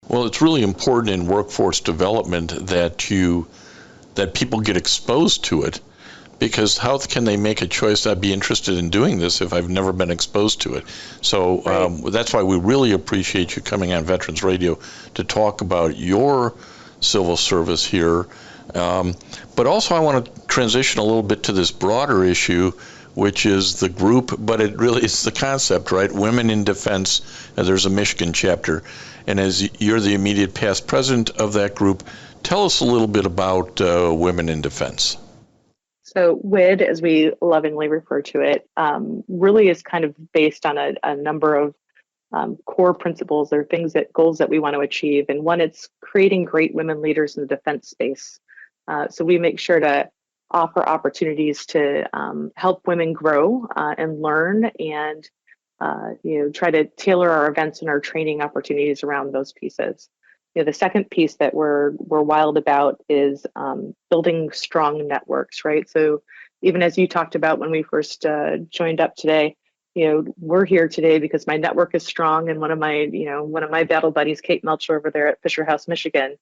Well, it's really important in workforce development that people get exposed to it, because how can they make a choice? I'd be interested in doing this if I've never been exposed to it. So that's why we really appreciate you coming on Veterans Radio to talk about your civil service here. But also I want to transition a little bit to this broader issue, which is the group, but it's the concept, right? Women in Defense. There's a Michigan chapter. And as you're the immediate past president of that group, tell us a little bit about Women in Defense. So WID, as we lovingly refer to it, really is kind of based on a number of core principles or goals that we want to achieve. And one, it's creating great women leaders in the defense space. So we make sure to offer opportunities to help women grow and learn, and try to tailor our events and our training opportunities around those pieces. The second piece that we're wild about is building strong networks, right? So even as you talked about when we first joined up today, we're here today because my network is strong, and one of my battle buddies, Kate Melcher over there at Fisher House, Michigan,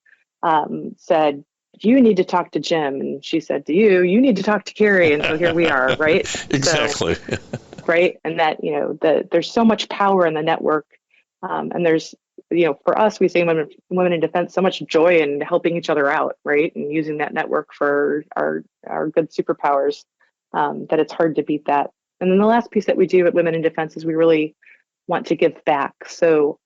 said, "You need to talk to Jim," and she said to you need to talk to Carrie, and so here we are, right? Exactly. So, right, and that there's so much power in the network, and there's for us, we say women in defense, so much joy in helping each other out, right, and using that network for our good superpowers, that it's hard to beat that. And then the last piece that we do at Women in Defense is we really want to give back. So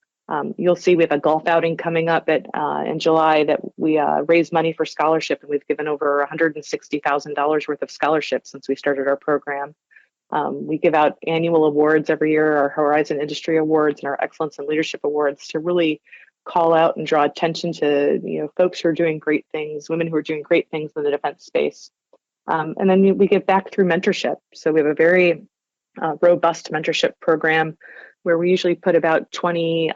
you'll see we have a golf outing coming up in July that we raise money for scholarship, and we've given over $160,000 worth of scholarships since we started our program. We give out annual awards every year, our Horizon Industry Awards and our Excellence in Leadership Awards, to really call out and draw attention to folks who are doing great things, women who are doing great things in the defense space. And then we give back through mentorship. So we have a very robust mentorship program where we usually put about 20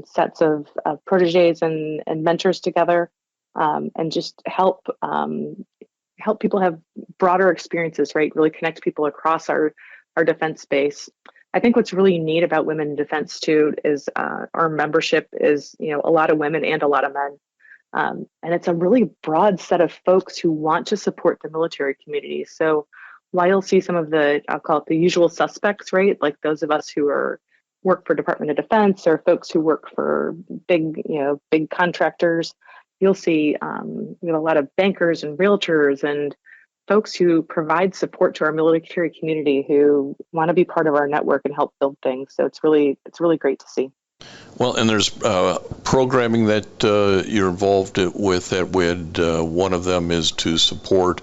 sets of proteges and mentors together, and just help people have broader experiences, right? Really connect people across our defense space. I think what's really neat about Women in Defense too is our membership is, a lot of women and a lot of men. And it's a really broad set of folks who want to support the military community. So while you'll see some of I'll call it the usual suspects, right? Like those of us who work for Department of Defense, or folks who work for big contractors, you'll see we have a lot of bankers and realtors and folks who provide support to our military community who want to be part of our network and help build things. So it's really great to see. Well, and there's programming that you're involved with at WID. One of them is to support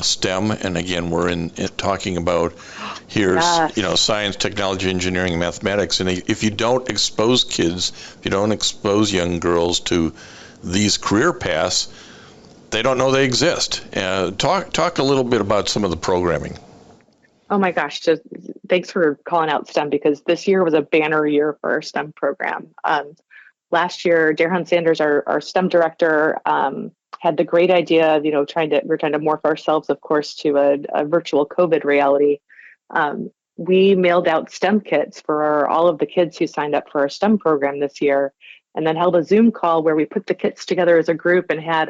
STEM, and again, we're talking about here's science, technology, engineering, and mathematics. And if you don't expose kids, if you don't expose young girls to these career paths, they don't know they exist. Talk a little bit about some of the programming. Oh my gosh, thanks for calling out STEM, because this year was a banner year for our STEM program. Last year, Darren Sanders, our STEM director, had the great idea of, we're trying to morph ourselves, of course, to a virtual COVID reality. We mailed out STEM kits for all of the kids who signed up for our STEM program this year, and then held a Zoom call where we put the kits together as a group and had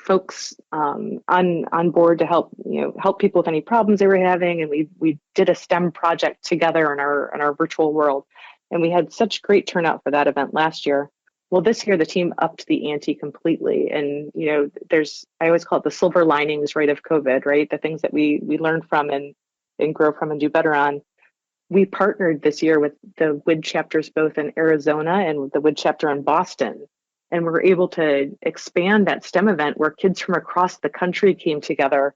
folks on board to help people with any problems they were having, and we did a STEM project together in our virtual world, and we had such great turnout for that event last year. Well, this year the team upped the ante completely, and I always call it the silver linings, right, of COVID, right? The things that we learn from and grow from and do better on. We partnered this year with the WID chapters both in Arizona and the WID chapter in Boston. And we were able to expand that STEM event where kids from across the country came together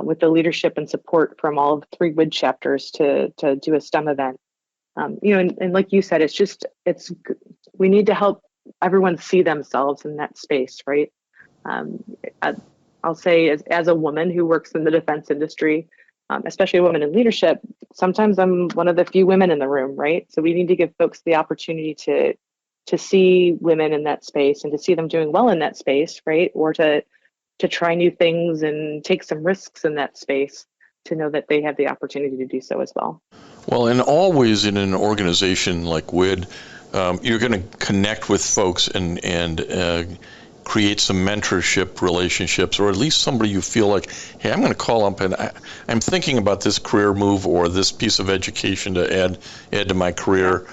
with the leadership and support from all of the 3 WID chapters to do a STEM event. And like you said, we need to help everyone see themselves in that space, right? I'll say as a woman who works in the defense industry, especially a woman in leadership, sometimes I'm one of the few women in the room, right? So we need to give folks the opportunity to see women in that space and to see them doing well in that space, right? Or to try new things and take some risks in that space, to know that they have the opportunity to do so as well. Well, and always in an organization like WID, you're going to connect with folks and create some mentorship relationships, or at least somebody you feel like, hey, I'm going to call up and I'm thinking about this career move or this piece of education to add to my career.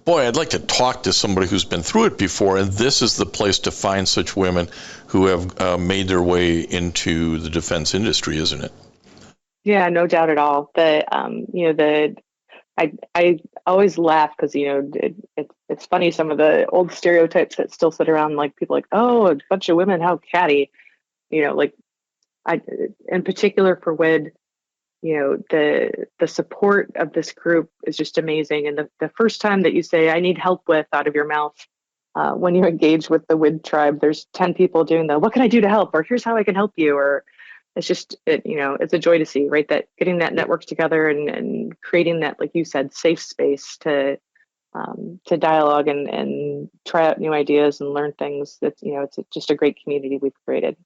Boy, I'd like to talk to somebody who's been through it before, and this is the place to find such women who have made their way into the defense industry, isn't it? Yeah, no doubt at all. I always laugh because it's funny, some of the old stereotypes that still sit around, like people like, oh, a bunch of women, how catty, like I in particular for WID, the support of this group is just amazing. And the first time that you say I need help with out of your mouth, when you engage with the WID tribe, there's 10 people doing what can I do to help, or here's how I can help you, or it's just it's a joy to see, right, that getting that network together and creating that, like you said, safe space to dialogue and try out new ideas and learn things. It's just a great community we've created.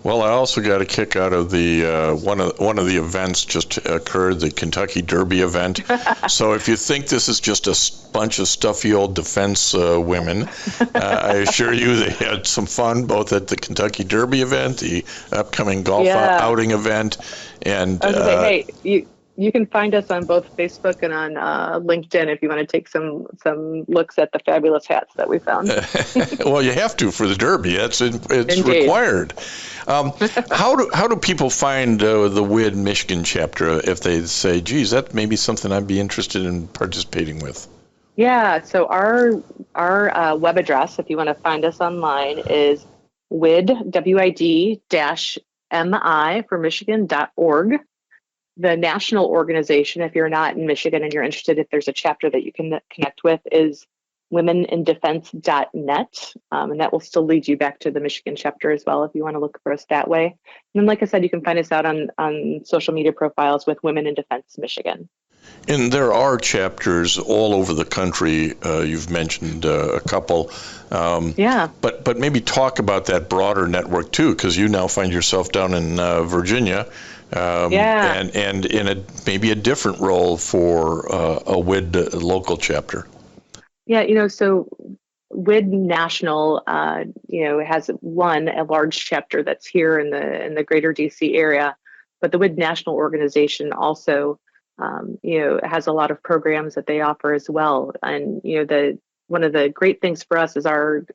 Well, I also got a kick out of the one of the events just occurred, the Kentucky Derby event. So if you think this is just a bunch of stuffy old defense women, I assure you they had some fun both at the Kentucky Derby event, the upcoming golf outing event, and I was gonna say, hey, you can find us on both Facebook and on LinkedIn if you want to take some looks at the fabulous hats that we found. Well, you have to for the Derby. It's required. How do people find the WID Michigan chapter if they say, geez, that may be something I'd be interested in participating with? Yeah, so our web address, if you want to find us online, is WID-MI for Michigan.org. The national organization, if you're not in Michigan and you're interested, if there's a chapter that you can connect with, is womenindefense.net. And that will still lead you back to the Michigan chapter as well if you want to look for us that way. And then, like I said, you can find us out on social media profiles with Women in Defense Michigan. And there are chapters all over the country. You've mentioned a couple. But maybe talk about that broader network too, because you now find yourself down in Virginia. And in maybe a different role for a WID local chapter. Yeah, so WID National, has a large chapter that's here in the greater DC area, but the WID National organization also, has a lot of programs that they offer as well. And one of the great things for us is our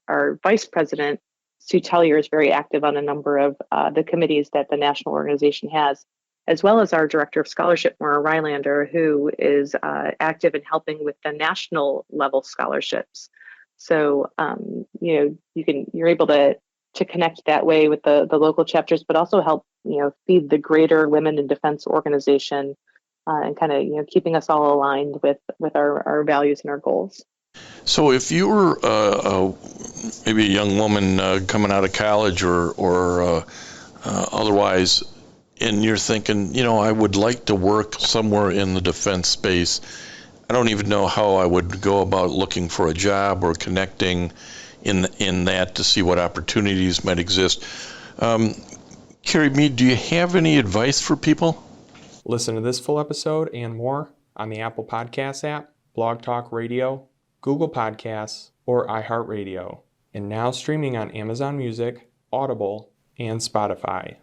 vice president, Sue Tellier, is very active on a number of the committees that the national organization has, as well as our director of scholarship, Maura Rylander, who is active in helping with the national level scholarships. So, you're able to connect that way with the local chapters, but also help, feed the greater Women in Defense organization and kind of, keeping us all aligned with our values and our goals. So if you were maybe a young woman coming out of college or otherwise, and you're thinking, I would like to work somewhere in the defense space, I don't even know how I would go about looking for a job or connecting in that to see what opportunities might exist. Carrie Mead, do you have any advice for people? Listen to this full episode and more on the Apple Podcasts app, Blog Talk Radio, Google Podcasts, or iHeartRadio. And now streaming on Amazon Music, Audible, and Spotify.